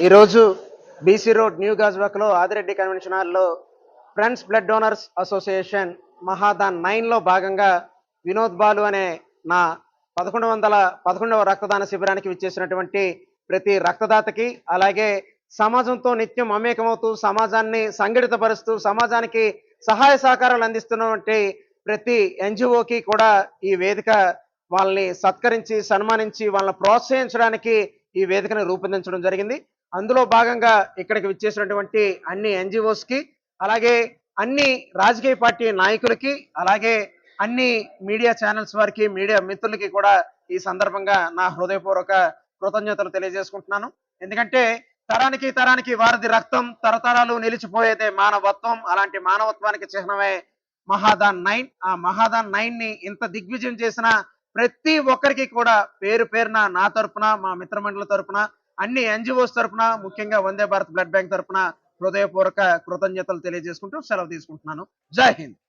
ఈరోజు BC road new గాజువాకలో Adireddy convention హాల్లో friends blood donors association Mahadan 9లో భాగంగా వినోద్ బాలు అనే నా 1111వ రక్తదాన శిబిరానికి విచ్చేసినటువంటి ప్రతి రక్తదాతకి, అలాగే సమాజంతో నిత్యం మమేకమవుతూ సమాజాన్ని సంఘటితపరుస్తూ సమాజానికి సహాయ సహకారాలు అందిస్తున్నటువంటి ప్రతి ఎన్జిఓకి కూడా ఈ వేదిక వాళ్ళని సత్కరించి సన్మానించి వాళ్ళని ప్రోత్సహించడానికి ఈ వేదికను రూపొందించడం జరిగింది. అందులో భాగంగా ఇక్కడికి విచ్చేసినటువంటి అన్ని ఎన్జిఓస్కి, అలాగే అన్ని రాజకీయ పార్టీ నాయకులకి, అలాగే అన్ని మీడియా ఛానల్స్ వారికి, మీడియా మిత్రులకి కూడా ఈ సందర్భంగా నా హృదయపూర్వక కృతజ్ఞతలు తెలియజేసుకుంటున్నాను. ఎందుకంటే తరానికి తరానికి వారిది రక్తం, తరతరాలు నిలిచిపోయేదే మానవత్వం. అలాంటి మానవత్వానికి చిహ్నమే మహాదాన్ 9. ఆ మహాదాన్ 9ని ఇంత దిగ్విజయం చేసిన ప్రతి ఒక్కరికి కూడా పేరు పేరున నా తరపున, మా మిత్రమండలి తరపున, అన్ని ఎన్జిఓస్ తరపున, ముఖ్యంగా వందే భారత్ బ్లడ్ బ్యాంక్ తరపున హృదయపూర్వక కృతజ్ఞతలు తెలియజేసుకుంటూ సెలవు తీసుకుంటున్నాను. జై హింద్.